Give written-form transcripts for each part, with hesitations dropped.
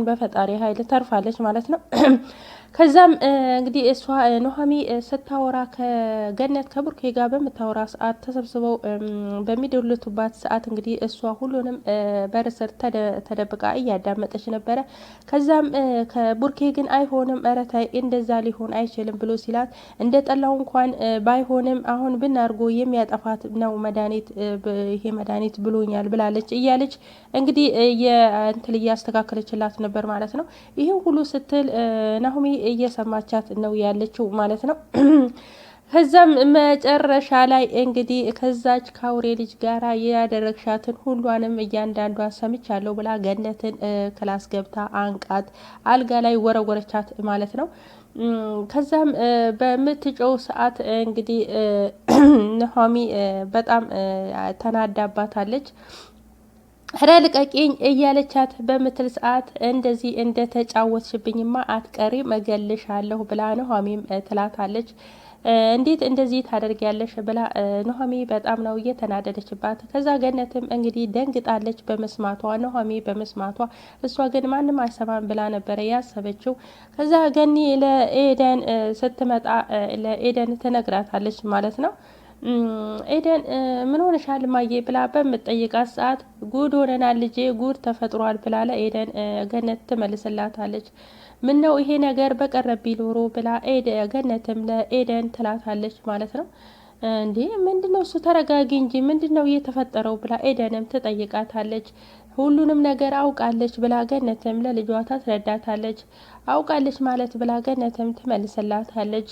በፈጣሪ ኃይል ተርፋለች ማለት ነው። ከዛም እንግዲህ እሷ ኑሃሚ ስታወራ ከገነት ከቡርኬ ጋር በምታወራ ሰዓት ተሰብስበው በሚደልቱባት ሰዓት እንግዲህ እሷ ሁሉንም በርስር ተደብቃ እያዳመጠች ነበረ። ከዛም ከቡርኬ ግን አይሆንም፣ ኧረ ተይ እንደዛ ሊሆን አይችልም ብሎ ሲላት እንደ ጠላው እንኳን ባይሆንም አሁን ብናርጎ የሚያጠፋት ነው መድኃኒት፣ ይሄ መድኃኒት ብሎኛል ብላለች እያለች እንግዲህ የእንትል እያስተካከለችላት ነበር ማለት ነው። ይህን ሁሉ ስትል ናሆሚ እየሰማቻት ነው ያለችው ማለት ነው። ከዛም መጨረሻ ላይ እንግዲህ ከዛች ከአውሬ ልጅ ጋራ ያደረግሻትን ሁሏንም እያንዳንዷን ሰምቻለሁ ብላ ገነትን ክላስ ገብታ አንቃት አልጋ ላይ ወረወረቻት ማለት ነው። ከዛም በምትጮው ሰዓት እንግዲህ ኑሃሚ በጣም ተናዳባታለች። ኧረ ልቀቂኝ እያለቻት በምትል ሰዓት እንደዚህ እንደተጫወትሽብኝማ አትቀሪ እገልሻለሁ ብላ ኑሃሚም ትላታለች። እንዴት እንደዚህ ታደርጊያለሽ ብላ ኑሃሚ በጣም ነው እየተናደደችባት። ከዛ ገነትም እንግዲህ ደንግጣለች በመስማቷ፣ ኑሃሚ በመስማቷ። እሷ ግን ማንም አይሰማም ብላ ነበረ ያሰበችው። ከዛ ገኒ ለኤደን ስትመጣ ለኤደን ትነግራታለች ማለት ነው። ኤደን ምን ሆነሻል ማዬ ብላ በምትጠይቃት ሰዓት ጉድ ሆነናል ልጄ፣ ጉድ ተፈጥሯል ብላ ለኤደን ገነት ትመልስላታለች። ምን ነው ይሄ ነገር በቀረብ ኖሮ ብላ ገነትም ለኤደን ትላታለች ማለት ነው። እንዴ ምንድነው እሱ? ተረጋጊ እንጂ ምንድነው እየተፈጠረው ብላ ኤደንም ትጠይቃታለች። ሁሉንም ነገር አውቃለች ብላ ገነትም ለልጇ ታስረዳታለች። አውቃለች ማለት ብላ ገነትም ትመልስላታለች።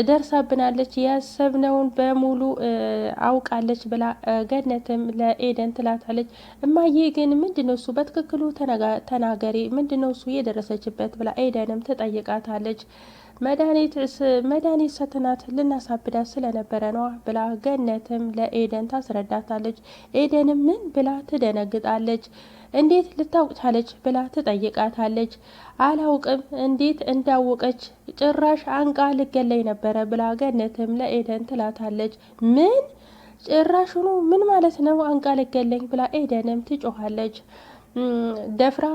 ደርሳብናለች፣ ያሰብነውን በሙሉ አውቃለች ብላ ገነትም ለኤደን ትላታለች። እማዬ ግን ምንድነው እሱ? በትክክሉ ተናገሪ፣ ምንድነው እሱ የደረሰችበት ብላ ኤደንም ትጠይቃታለች። መድኃኒት ሰትናት ልናሳብዳት ስለነበረ ነዋ ብላ ገነትም ለኤደን ታስረዳታለች። ኤደንም ምን ብላ ትደነግጣለች። እንዴት ልታውቅ ቻለች ብላ ትጠይቃታለች። አላውቅም፣ እንዴት እንዳወቀች ጭራሽ አንቃ ልገለይ ነበረ ብላ ገነትም ለኤደን ትላታለች። ምን ጭራሹኑ ምን ማለት ነው አንቃ ልገለኝ ብላ ኤደንም ትጮኻለች። ደፍራ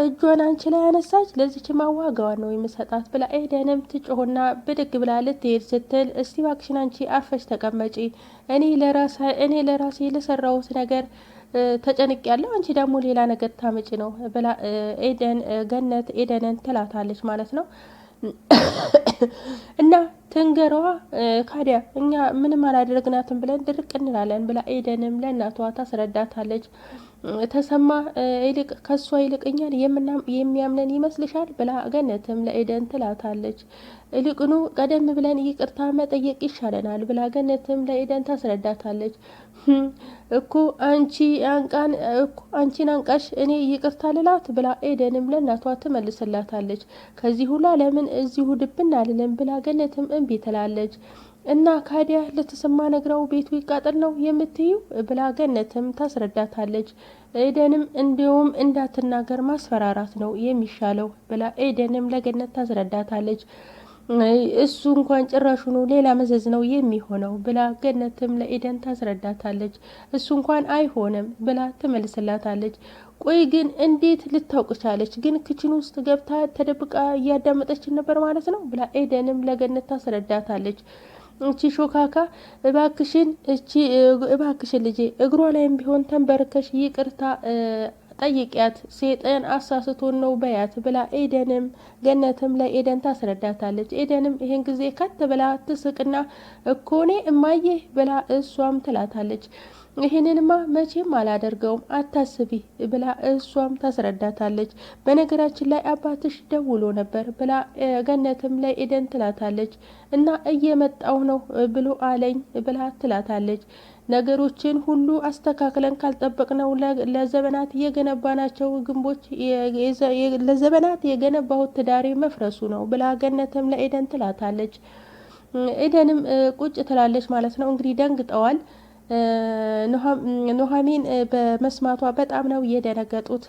እጇን አንቺ ላይ ያነሳች፣ ለዚች ማዋጋዋን ነው የምሰጣት ብላ ኤደንም ትጮህና ብድግ ብላ ልትሄድ ስትል እስቲ እባክሽን አንቺ አርፈሽ ተቀመጪ፣ እኔ ለራሴ ለሰራሁት ነገር ተጨንቅ ያለው አንቺ ደግሞ ሌላ ነገር ታመጪ ነው ብላ ገነት ኤደንን ትላታለች ማለት ነው። እና ትንገረዋ ካዲያ እኛ ምንም አላደረግናትም ብለን ድርቅ እንላለን ብላ ኤደንም ለእናቷ ታስረዳታለች። ተሰማ ይልቅ ከሷ ይልቅ እኛን የሚያምነን ይመስልሻል ብላ ገነትም ለኤደን ትላታለች። ይልቅኑ ቀደም ብለን ይቅርታ መጠየቅ ይሻለናል ብላ ገነትም ለኤደን ታስረዳታለች። እኮ አንቺን አንቃሽ እኔ ይቅርታ ልላት ብላ ኤደንም ለእናቷ ትመልስላታለች። ከዚህ ሁላ ለምን እዚሁ ድብና አልልም ብላ ገነትም እምቢ ትላለች። እና ካዲያ ለተሰማ ነግረው ቤቱ ይቃጠል ነው የምትዩ ብላ ገነትም ታስረዳታለች። ኤደንም እንዲሁም እንዳትናገር ማስፈራራት ነው የሚሻለው ብላ ኤደንም ለገነት ታስረዳታለች። እሱ እንኳን ጭራሹኑ ሌላ መዘዝ ነው የሚሆነው ብላ ገነትም ለኤደን ታስረዳታለች። እሱ እንኳን አይሆንም ብላ ትመልስላታለች። ቆይ ግን እንዴት ልታውቅ ቻለች? ግን ክችን ውስጥ ገብታ ተደብቃ እያዳመጠችን ነበር ማለት ነው ብላ ኤደንም ለገነት ታስረዳታለች። እቺ ሾካካ እባክሽን ልጄ እግሯ ላይም ቢሆን ተንበርከሽ ይቅርታ ጠይቂያት፣ ሴጠን አሳስቶን ነው በያት ብላ ኤደንም ገነትም ለኤደን ታስረዳታለች። ኤደንም ይሄን ጊዜ ከት ብላ ትስቅና እኮኔ እማዬ ብላ እሷም ትላታለች። ይሄንንማ መቼም አላደርገውም አታስቢ ብላ እሷም ታስረዳታለች። በነገራችን ላይ አባትሽ ደውሎ ነበር ብላ ገነትም ለኤደን ትላታለች። እና እየመጣው ነው ብሎ አለኝ ብላ ትላታለች። ነገሮችን ሁሉ አስተካክለን ካልጠበቅነው ለዘመናት የገነባናቸው ግንቦች ለዘመናት የገነባሁት ትዳሬ መፍረሱ ነው ብላ ገነትም ለኤደን ትላታለች። ኤደንም ቁጭ ትላለች ማለት ነው። እንግዲህ ደንግጠዋል። ኑሐሚን በመስማቷ በጣም ነው የደነገጡት።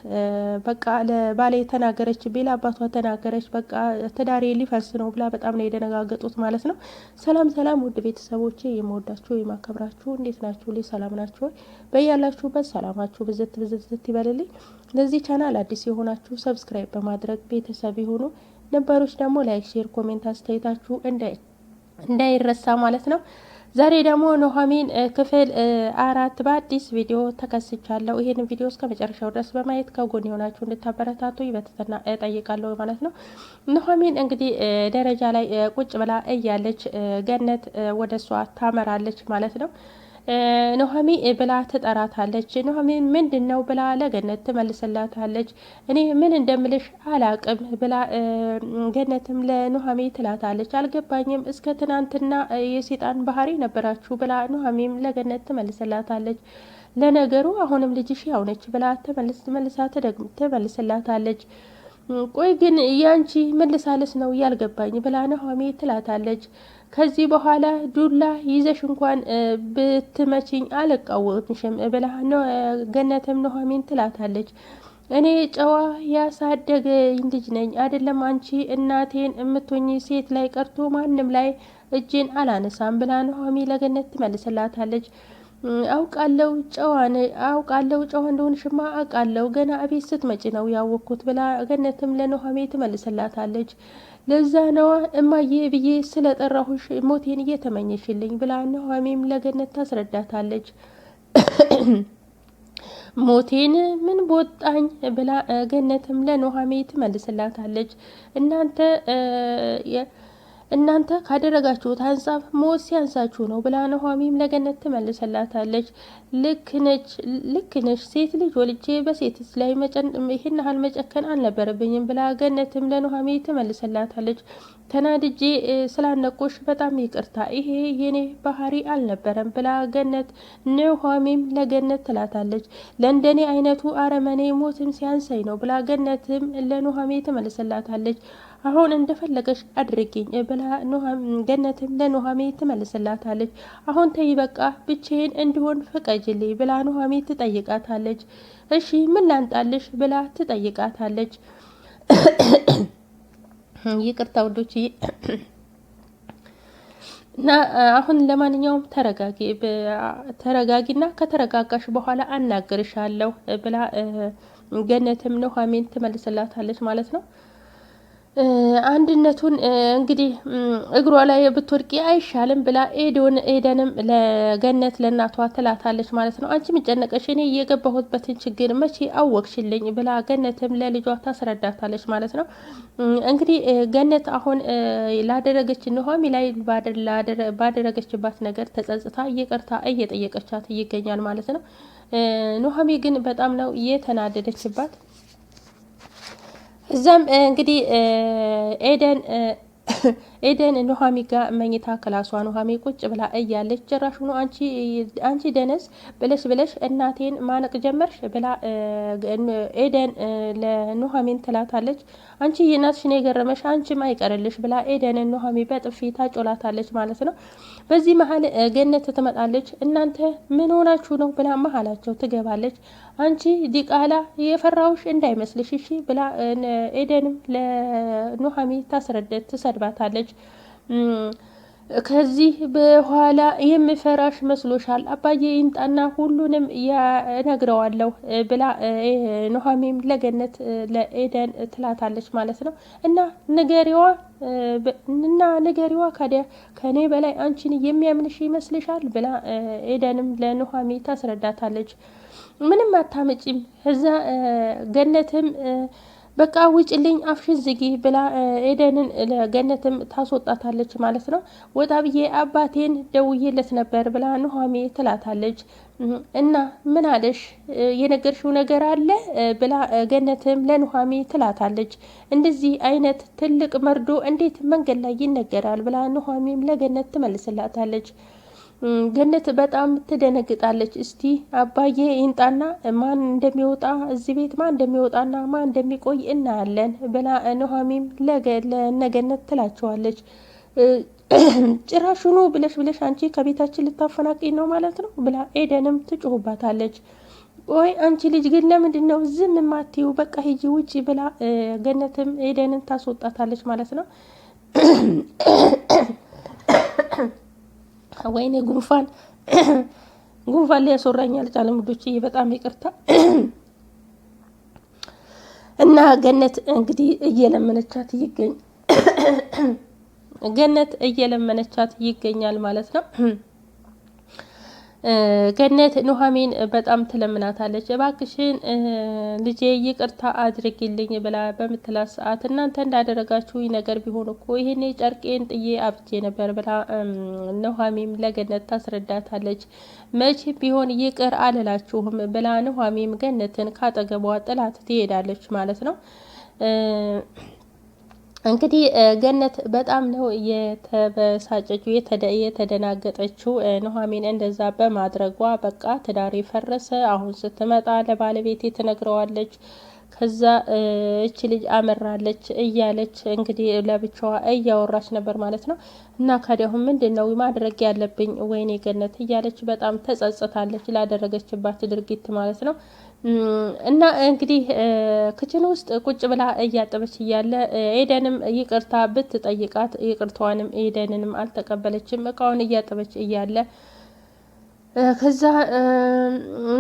በቃ ለባሌ ተናገረች ቢል አባቷ ተናገረች፣ በቃ ትዳሬ ሊፈርስ ነው ብላ በጣም ነው የደነጋገጡት ማለት ነው። ሰላም ሰላም፣ ውድ ቤተሰቦቼ የምወዳችሁ የማከብራችሁ፣ እንዴት ናችሁ? ልይ ሰላም ናችሁ? በያላችሁበት ሰላማችሁ ብዝት ብዝት ይበልልኝ። ለዚህ ቻናል አዲስ የሆናችሁ ሰብስክራይብ በማድረግ ቤተሰብ የሆኑ ነባሮች ደግሞ ላይክ፣ ሼር፣ ኮሜንት አስተያየታችሁ እንዳይረሳ ማለት ነው። ዛሬ ደግሞ ኑሐሚን ክፍል 4 በአዲስ ቪዲዮ ተከስቻለሁ። ይህንን ቪዲዮ እስከ መጨረሻው ድረስ በማየት ከጎን የሆናችሁ እንድታበረታቱ በትህትና እጠይቃለሁ ማለት ነው። ኑሐሚን እንግዲህ ደረጃ ላይ ቁጭ ብላ እያለች ገነት ወደ እሷ ታመራለች ማለት ነው። ኑሐሚ ብላ ትጠራታለች። ኑሐሚን ምንድን ነው ብላ ለገነት ትመልስላታለች። እኔ ምን እንደምልሽ አላቅም ብላ ገነትም ለኑሐሚ ትላታለች። አልገባኝም፣ እስከ ትናንትና የሴጣን ባህሪ ነበራችሁ ብላ ኑሐሚም ለገነት ትመልስላታለች። ለነገሩ አሁንም ልጅሽ ያው ነች ብላ ትመልስላታለች። ቆይ ግን ያንቺ መልሳለስ ነው ያልገባኝ ብላ ኑሐሚ ትላታለች። ከዚህ በኋላ ዱላ ይዘሽ እንኳን ብትመችኝ አልቃወምሽም ብላ ገነትም ኑሐሚን ትላታለች። እኔ ጨዋ ያሳደገኝ ልጅ ነኝ አይደለም አንቺ እናቴን የምትሆኝ ሴት ላይ ቀርቶ ማንም ላይ እጄን አላነሳም ብላ ኑሐሚ ለገነት ትመልስላታለች። አውቃለው ጨዋ እንደሆንሽማ አውቃለው፣ ገና እቤት ስትመጪ ነው ያወቅኩት ብላ ገነትም ለኑሐሚ ትመልስላታለች። ለዛ ነዋ እማዬ ብዬ ስለጠራሁሽ ሞቴን እየተመኘሽልኝ ብላ ኑሐሚም ለገነት ታስረዳታለች። ሞቴን ምን ቦጣኝ ብላ ገነትም ለኑሐሚ ትመልስላታለች። እናንተ ካደረጋችሁት አንጻር ሞት ሲያንሳችሁ ነው ብላ ኑሐሚም ለገነት ትመልስላታለች። ልክ ነች፣ ሴት ልጅ ወልጄ በሴት ላይ ይህን ያህል መጨከን አልነበረብኝም ብላ ገነትም ለኑሐሚ ትመልስላታለች። ተናድጄ ስላነቆሽ በጣም ይቅርታ፣ ይሄ የኔ ባህሪ አልነበረም ብላ ገነት ኑሐሚም ለገነት ትላታለች። ለእንደኔ አይነቱ አረመኔ ሞትም ሲያንሰኝ ነው ብላ ገነትም ለኑሐሚ ትመልስላታለች። አሁን እንደፈለገሽ አድርጊኝ ብላ ገነትም ለኑሐሚ ትመልስላታለች። አሁን ተይ በቃ ብቻዬን እንዲሆን ፍቀጅልኝ ብላ ኑሐሚ ትጠይቃታለች። እሺ ምን ላንጣልሽ ብላ ትጠይቃታለች። ይቅርታ ውዶች እና አሁን ለማንኛውም ተረጋጊና ከተረጋጋሽ በኋላ አናግርሻለሁ ብላ ገነትም ኑሐሚን ትመልስላታለች ማለት ነው። አንድነቱን እንግዲህ እግሯ ላይ ብትወድቂ አይሻልም ብላ ኤደንም ለገነት ለእናቷ ትላታለች ማለት ነው። አንቺ ምጨነቀሽ እኔ የገባሁበትን ችግር መቼ አወቅሽልኝ ብላ ገነትም ለልጇ ታስረዳታለች ማለት ነው። እንግዲህ ገነት አሁን ላደረገች ኑሐሚ ላይ ባደረገችባት ነገር ተጸጽታ ይቅርታ እየጠየቀቻት ይገኛል ማለት ነው። ኑሐሚ ግን በጣም ነው የተናደደችባት። እዛም እንግዲህ ኤደን ኑሐሚ ጋር መኝታ ክላሷ ኑሐሚ ቁጭ ብላ እያለች ጭራሽ ሆኖ አንቺ ደነስ ብለሽ እናቴን ማነቅ ጀመርሽ ብላ ኤደን ለኑሐሚን ትላታለች። አንቺ የእናትሽን የገረመሽ አንቺም አይቀርልሽ ብላ ኤደንን ኑሐሚ በጥፊ ታጮላታለች ማለት ነው። በዚህ መሀል ገነት ትመጣለች። እናንተ ምን ሆናችሁ ነው ብላ መሀላቸው ትገባለች። አንቺ ዲቃላ የፈራውሽ እንዳይመስልሽ እሺ ብላ ኤደንም ለኑሐሚ ትሰድባታለች። ከዚህ በኋላ የምፈራሽ መስሎሻል? አባዬ ይምጣና ሁሉንም ያነግረዋለሁ ብላ ኑሐሚም ለገነት ለኤደን ትላታለች ማለት ነው። እና ንገሪዋ ካዲያ ከኔ በላይ አንቺን የሚያምንሽ ይመስልሻል? ብላ ኤደንም ለኑሐሚ ታስረዳታለች። ምንም አታመጪም። እዛ ገነትም በቃ ውጭልኝ አፍሽን ዝጊ ብላ ኤደንን ለገነትም ታስወጣታለች ማለት ነው። ወጣ ብዬ አባቴን ደውዬለት ነበር ብላ ኑሐሚ ትላታለች። እና ምን አለሽ የነገርሽው ነገር አለ ብላ ገነትም ለኑሐሚ ትላታለች። እንደዚህ አይነት ትልቅ መርዶ እንዴት መንገድ ላይ ይነገራል ብላ ኑሐሚም ለገነት ትመልስላታለች። ገነት በጣም ትደነግጣለች። እስቲ አባዬ ይንጣና ማን እንደሚወጣ እዚህ ቤት ማን እንደሚወጣና ማን እንደሚቆይ እናያለን ብላ ኑሐሚም ለነገነት ትላቸዋለች። ጭራሹኑ ብለሽ አንቺ ከቤታችን ልታፈናቅኝ ነው ማለት ነው ብላ ኤደንም ትጮህባታለች። ቆይ አንቺ ልጅ ግን ለምንድን ነው ዝም የማትይው? በቃ ሂጂ ውጪ ብላ ገነትም ኤደንን ታስወጣታለች ማለት ነው። ወይኔ ጉንፋን ሊያስወራኝ አልቻለም ውዶችዬ፣ በጣም ይቅርታ። እና ገነት እንግዲህ እየለመነቻት ይገኛል ማለት ነው። ገነት ኑሐሚን በጣም ትለምናታለች። እባክሽን ልጄ ይቅርታ አድርጊልኝ ብላ በምትላት ሰዓት እናንተ እንዳደረጋችሁኝ ነገር ቢሆን እኮ ይሄኔ ጨርቄን ጥዬ አብጄ ነበር ብላ ኑሐሚን ለገነት ታስረዳታለች። መቼ ቢሆን ይቅር አልላችሁም ብላ ኑሐሚን ገነትን ካጠገቧ ጥላት ትሄዳለች ማለት ነው። እንግዲህ ገነት በጣም ነው የተበሳጨችው የተደናገጠችው ኑሐሚን እንደዛ በማድረጓ። በቃ ትዳሬ ፈረሰ፣ አሁን ስትመጣ ለባለቤቴ ትነግረዋለች፣ ከዛ እች ልጅ አመራለች እያለች እንግዲህ ለብቻዋ እያወራች ነበር ማለት ነው። እና ካዲያሁን ምንድን ነው ማድረግ ያለብኝ ወይኔ ገነት እያለች በጣም ተጸጽታለች ላደረገችባት ድርጊት ማለት ነው። እና እንግዲህ ክችን ውስጥ ቁጭ ብላ እያጠበች እያለ ኤደንም ይቅርታ ብትጠይቃት ይቅርታዋንም ኤደንንም አልተቀበለችም። እቃውን እያጠበች እያለ ከዛ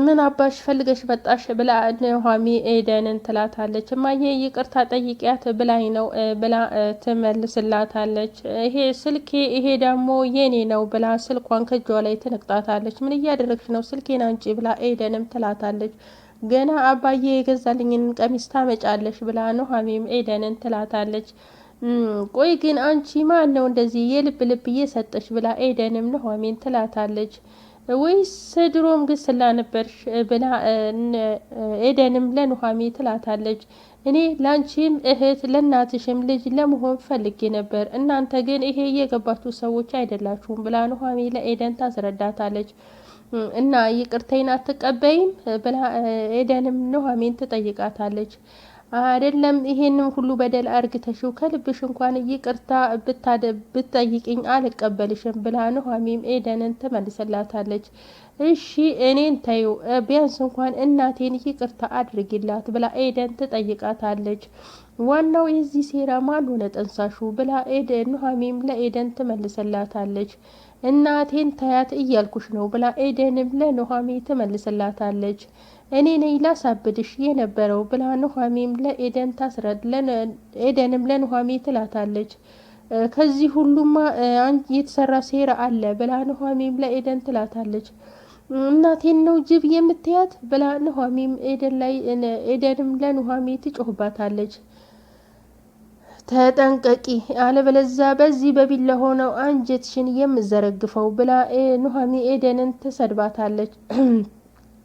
ምን አባሽ ፈልገሽ መጣሽ ብላ ኑሐሚ ኤደንን ትላታለች። እማዬ ይቅርታ ጠይቂያት ብላኝ ነው ብላ ትመልስላታለች። ይሄ ስልኬ ይሄ ደግሞ የኔ ነው ብላ ስልኳን ከእጇ ላይ ትንቅጣታለች። ምን እያደረግሽ ነው? ስልኬን አንጪ ብላ ኤደንም ትላታለች። ገና አባዬ የገዛልኝን ቀሚስ ታመጫለሽ ብላ ኑሐሚን ኤደንን ትላታለች። ቆይ ግን አንቺ ማን ነው እንደዚህ የልብ ልብ እየሰጠሽ ብላ ኤደንም ኑሐሚን ትላታለች። ወይስ ድሮም ግስላ ነበርሽ ብላ ኤደንም ለኑሐሚን ትላታለች። እኔ ላንቺም እህት ለእናትሽም ልጅ ለመሆን ፈልጌ ነበር፣ እናንተ ግን ይሄ የገባችሁ ሰዎች አይደላችሁም ብላ ኑሐሚን ለኤደን ታስረዳታለች። እና ይቅርታዬን አትቀበይም ብላ ኤደንም ኑሐሚን ትጠይቃታለች። አይደለም ይሄንን ሁሉ በደል አርግተሽው ከልብሽ እንኳን ይቅርታ ብትጠይቅኝ አልቀበልሽም ብላ ኑሐሚን ኤደንን ትመልስላታለች። እሺ እኔን ተይው ቢያንስ እንኳን እናቴን ይቅርታ አድርጊላት ብላ ኤደን ትጠይቃታለች። ዋናው የዚህ ሴራ ማን ሆነ ጠንሳሹ ብላ ኑሐሚን ለኤደን ትመልስላታለች። እናቴን ታያት እያልኩሽ ነው ብላ ኤደንም ለኑሐሚን ትመልስላታለች። እኔ ነኝ ላሳብድሽ የነበረው ብላ ኑሐሚን ለኤደን ኤደንም ለኑሐሚን ትላታለች። ከዚህ ሁሉማ የተሰራ ሴራ አለ ብላ ኑሐሚን ለኤደን ትላታለች። እናቴን ነው ጅብ የምትያት ብላ ኑሐሚን ኤደንም ለኑሐሚን ትጮህባታለች። ተጠንቀቂ አለበለዛ በዚህ በቢላ ሆነው አንጀትሽን የምዘረግፈው ብላ ኑሐሚን ኤደንን ትሰድባታለች።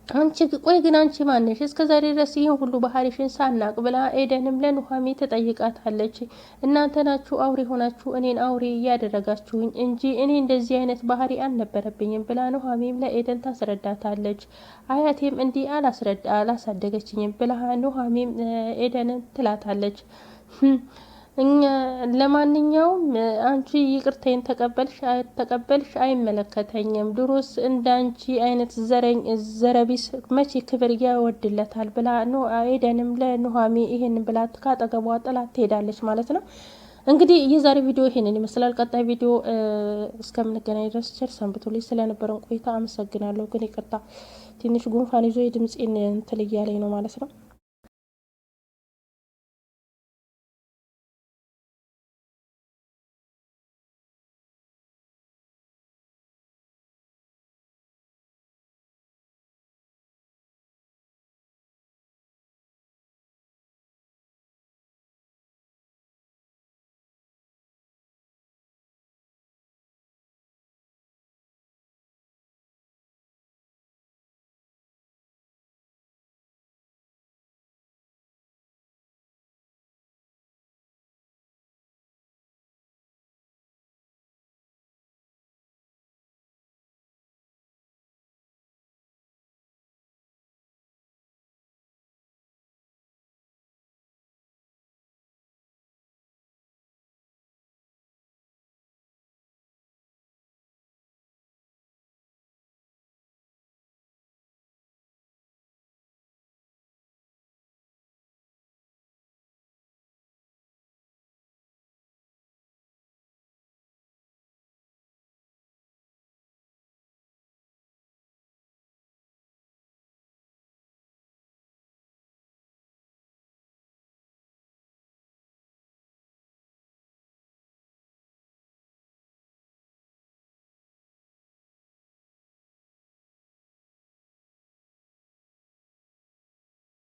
አንቺ ቆይ ግን አንቺ ማነሽ እስከዛሬ ድረስ ይህን ሁሉ ባህሪሽን ሳናቅ ብላ ኤደንም ለኑሐሚን ትጠይቃታለች። እናንተ ናችሁ አውሬ ሆናችሁ እኔን አውሬ እያደረጋችሁኝ እንጂ እኔ እንደዚህ አይነት ባህሪ አልነበረብኝም ብላ ኑሐሚን ለኤደን ታስረዳታለች። አያቴም እንዲህ አላሳደገችኝም ብላ ኑሐሚን ኤደንን ትላታለች። ለማንኛውም አንቺ ይቅርታዬን ተቀበልሽ አይመለከተኝም። ድሮስ እንዳንቺ አይነት ዘረቢስ መቼ ክብር ያወድለታል ብላ ኤደንም ለኑሐሚን ይሄን ብላ ካጠገቧ ጥላት ትሄዳለች ማለት ነው። እንግዲህ የዛሬ ቪዲዮ ይሄንን ይመስላል። ቀጣይ ቪዲዮ እስከምንገናኝ ድረስ ቸር ሰንብቱልኝ። ስለነበረን ቆይታ አመሰግናለሁ። ግን ይቅርታ ትንሽ ጉንፋን ይዞ የድምጼን እንትን እያለኝ ነው ማለት ነው።